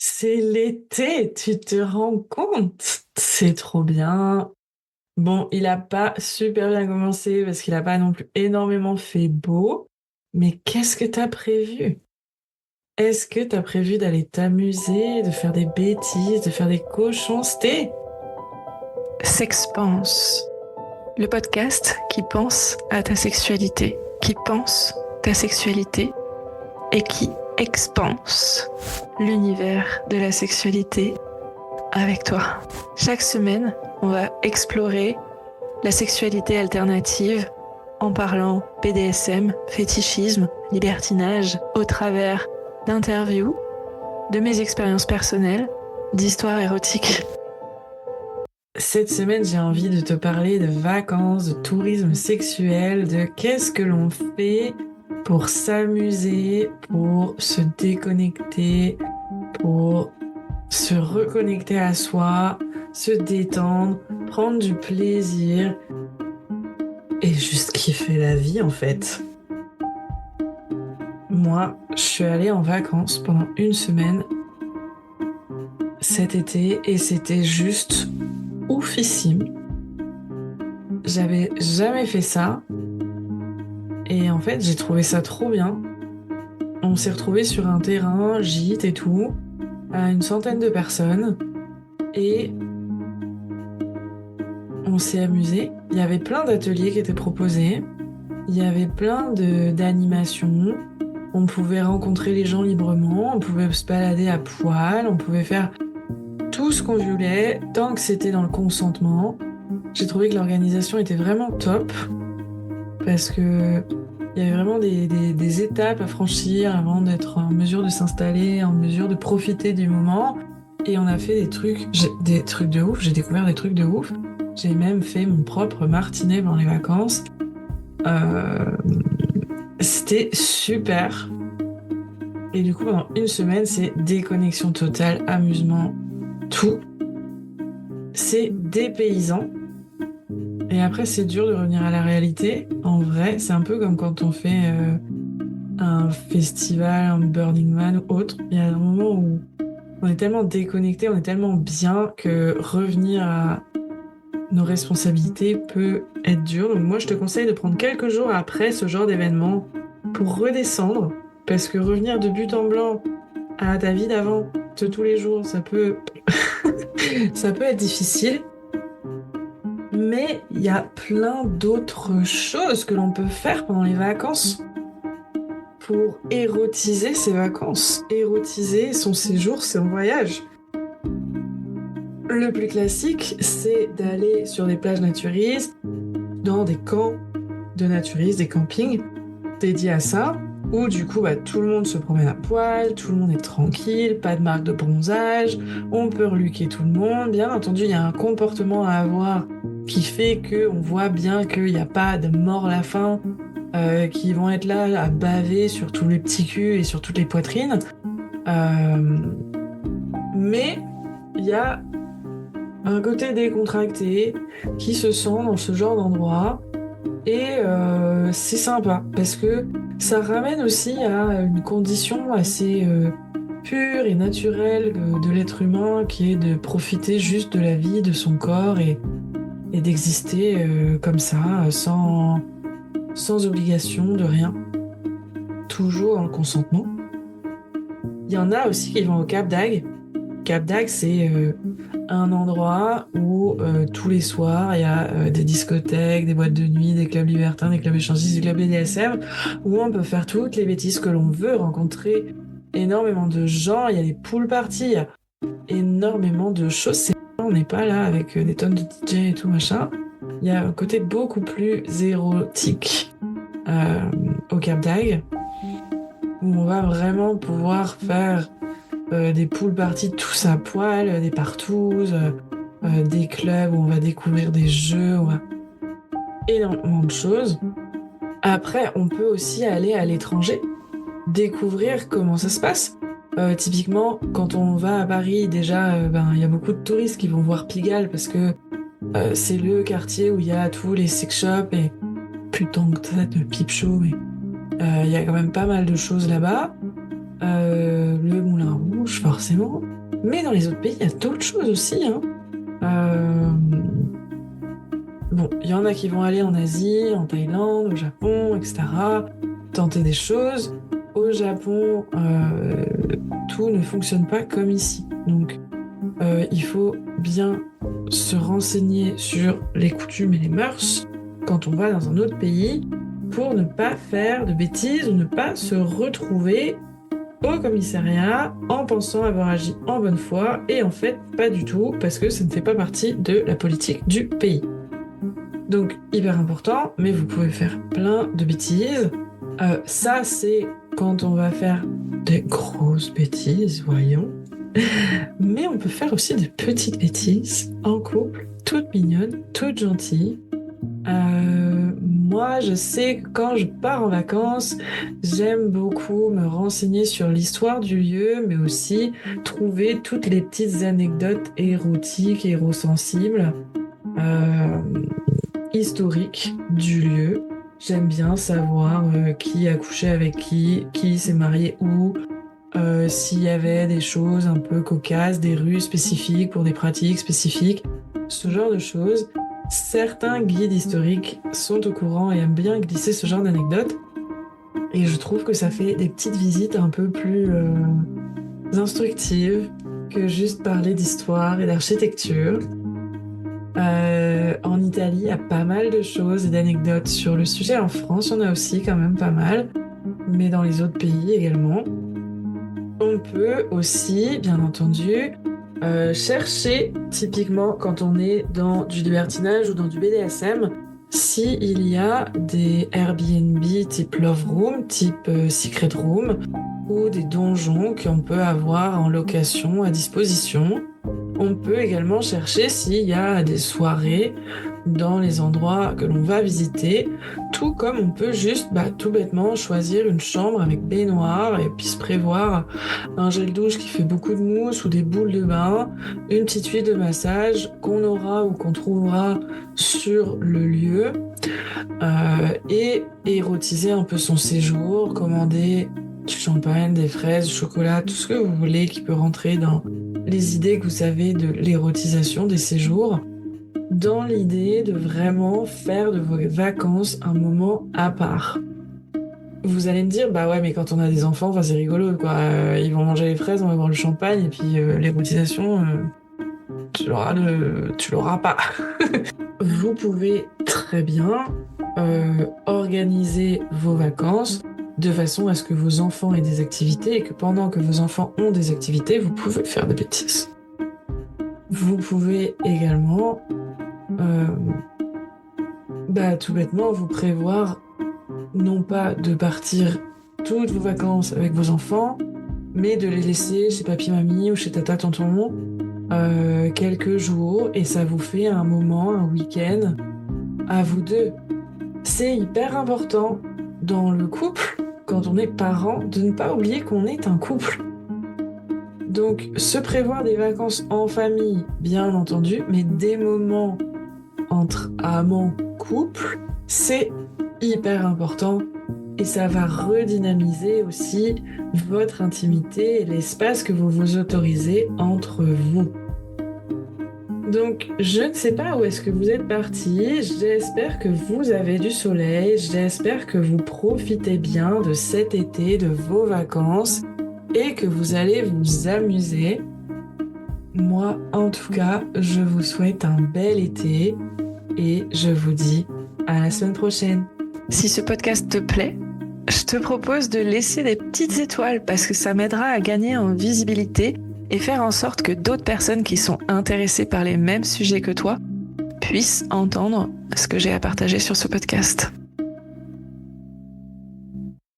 C'est l'été, tu te rends compte? C'est trop bien. Bon, il a pas super bien commencé parce qu'il a pas non plus énormément fait beau, mais qu'est-ce que t'as prévu? Est-ce que t'as prévu d'aller t'amuser, de faire des bêtises, de faire des cochoncetés? Sexpense, le podcast qui pense à ta sexualité, qui pense ta sexualité et qui expanse l'univers de la sexualité avec toi. Chaque semaine, on va explorer la sexualité alternative en parlant BDSM, fétichisme, libertinage, au travers d'interviews, de mes expériences personnelles, d'histoires érotiques. Cette semaine, j'ai envie de te parler de vacances, de tourisme sexuel, de qu'est-ce que l'on fait pour s'amuser, pour se déconnecter, pour se reconnecter à soi, se détendre, prendre du plaisir et juste kiffer la vie en fait. Moi, je suis allée en vacances pendant une semaine cet été et c'était juste oufissime. J'avais jamais fait ça et en fait j'ai trouvé ça trop bien. On s'est retrouvés sur un terrain, gîte et tout, à une centaine de personnes et on s'est amusé. Il y avait plein d'ateliers qui étaient proposés, il y avait plein d'animations, on pouvait rencontrer les gens librement, on pouvait se balader à poil, on pouvait faire tout ce qu'on voulait tant que c'était dans le consentement. J'ai trouvé que l'organisation était vraiment top parce que il y avait vraiment des étapes à franchir avant d'être en mesure de s'installer, en mesure de profiter du moment. Et on a fait des trucs de ouf. J'ai découvert des trucs de ouf. J'ai même fait mon propre martinet pendant les vacances. C'était super. Et du coup, pendant une semaine, c'est déconnexion totale, amusement, tout. C'est dépaysant. Et après, c'est dur de revenir à la réalité. En vrai, c'est un peu comme quand on fait un festival, un Burning Man ou autre. Il y a un moment où on est tellement déconnecté, on est tellement bien que revenir à nos responsabilités peut être dur. Donc moi, je te conseille de prendre quelques jours après ce genre d'événement pour redescendre. Parce que revenir de but en blanc à ta vie d'avant, de tous les jours, ça peut, ça peut être difficile. Mais il y a plein d'autres choses que l'on peut faire pendant les vacances pour érotiser ses vacances, érotiser son séjour, son voyage. Le plus classique, c'est d'aller sur des plages naturistes, dans des camps de naturistes, des campings dédiés à ça, où du coup tout le monde se promène à poil, tout le monde est tranquille, pas de marque de bronzage, on peut reluquer tout le monde. Bien entendu, il y a un comportement à avoir qui fait qu'on voit bien qu'il n'y a pas de mort à la faim qui vont être là à baver sur tous les petits culs et sur toutes les poitrines. Mais il y a un côté décontracté qui se sent dans ce genre d'endroit et c'est sympa parce que ça ramène aussi à une condition assez pure et naturelle de l'être humain qui est de profiter juste de la vie, de son corps et d'exister comme ça, sans obligation de rien, toujours dans le consentement. Il y en a aussi qui vont au Cap d'Agde. Cap d'Agde, c'est un endroit où tous les soirs, il y a des discothèques, des boîtes de nuit, des clubs libertins, des clubs échangistes, des clubs BDSM, où on peut faire toutes les bêtises que l'on veut, rencontrer énormément de gens, il y a des pool parties, il y a énormément de choses. On n'est pas là avec des tonnes de DJ et tout machin. Il y a un côté beaucoup plus érotique au Cap d'Agde, où on va vraiment pouvoir faire des pool parties tous à poil, des partouzes, des clubs où on va découvrir des jeux, énormément de choses. Après, on peut aussi aller à l'étranger, découvrir comment ça se passe. Typiquement, quand on va à Paris, déjà, il y a beaucoup de touristes qui vont voir Pigalle parce que c'est le quartier où il y a tous les sex shops et plus tant que ça de peep show, mais il y a quand même pas mal de choses là-bas. le Moulin Rouge, forcément. Mais dans les autres pays, il y a d'autres choses aussi, hein. Bon, il y en a qui vont aller en Asie, en Thaïlande, au Japon, etc., tenter des choses. Au Japon, tout ne fonctionne pas comme ici. Donc, il faut bien se renseigner sur les coutumes et les mœurs quand on va dans un autre pays pour ne pas faire de bêtises ou ne pas se retrouver au commissariat en pensant avoir agi en bonne foi et en fait pas du tout parce que ça ne fait pas partie de la politique du pays. Donc hyper important, mais vous pouvez faire plein de bêtises. Ça c'est quand on va faire des grosses bêtises, voyons. Mais on peut faire aussi des petites bêtises en couple, toutes mignonnes, toutes gentilles. Moi, je sais que quand je pars en vacances, j'aime beaucoup me renseigner sur l'histoire du lieu, mais aussi trouver toutes les petites anecdotes érotiques, érosensibles, historiques du lieu. J'aime bien savoir qui a couché avec qui s'est marié où, s'il y avait des choses un peu cocasses, des rues spécifiques pour des pratiques spécifiques, ce genre de choses. Certains guides historiques sont au courant et aiment bien glisser ce genre d'anecdotes. Et je trouve que ça fait des petites visites un peu plus instructives que juste parler d'histoire et d'architecture. En Italie, il y a pas mal de choses et d'anecdotes sur le sujet. En France, il y en a aussi quand même pas mal. Mais dans les autres pays également. On peut aussi, bien entendu, chercher, typiquement quand on est dans du libertinage ou dans du BDSM, s'il y a des Airbnb type Love Room, type Secret Room, ou des donjons qu'on peut avoir en location à disposition. On peut également chercher s'il y a des soirées dans les endroits que l'on va visiter, tout comme on peut juste tout bêtement choisir une chambre avec baignoire et puis se prévoir un gel douche qui fait beaucoup de mousse ou des boules de bain, une petite huile de massage qu'on aura ou qu'on trouvera sur le lieu et érotiser un peu son séjour, commander du champagne, des fraises, du chocolat, tout ce que vous voulez qui peut rentrer dans les idées que vous avez de l'érotisation des séjours, dans l'idée de vraiment faire de vos vacances un moment à part. Vous allez me dire, ouais, mais quand on a des enfants, c'est rigolo, quoi. Ils vont manger les fraises, on va boire le champagne, et puis l'érotisation, tu l'auras pas. Vous pouvez très bien organiser vos vacances de façon à ce que vos enfants aient des activités et que pendant que vos enfants ont des activités, vous pouvez faire des bêtises. Vous pouvez également tout bêtement vous prévoir non pas de partir toutes vos vacances avec vos enfants, mais de les laisser chez papy mamie ou chez tata tonton quelques jours et ça vous fait un moment, un week-end à vous deux. C'est hyper important dans le couple, quand on est parent, de ne pas oublier qu'on est un couple. Donc, se prévoir des vacances en famille, bien entendu, mais des moments entre amants, couple, c'est hyper important et ça va redynamiser aussi votre intimité et l'espace que vous vous autorisez entre vous. Donc, je ne sais pas où est-ce que vous êtes partis, j'espère que vous avez du soleil, j'espère que vous profitez bien de cet été, de vos vacances et que vous allez vous amuser. Moi, en tout cas, je vous souhaite un bel été et je vous dis à la semaine prochaine. Si ce podcast te plaît, je te propose de laisser des petites étoiles parce que ça m'aidera à gagner en visibilité et faire en sorte que d'autres personnes qui sont intéressées par les mêmes sujets que toi puissent entendre ce que j'ai à partager sur ce podcast.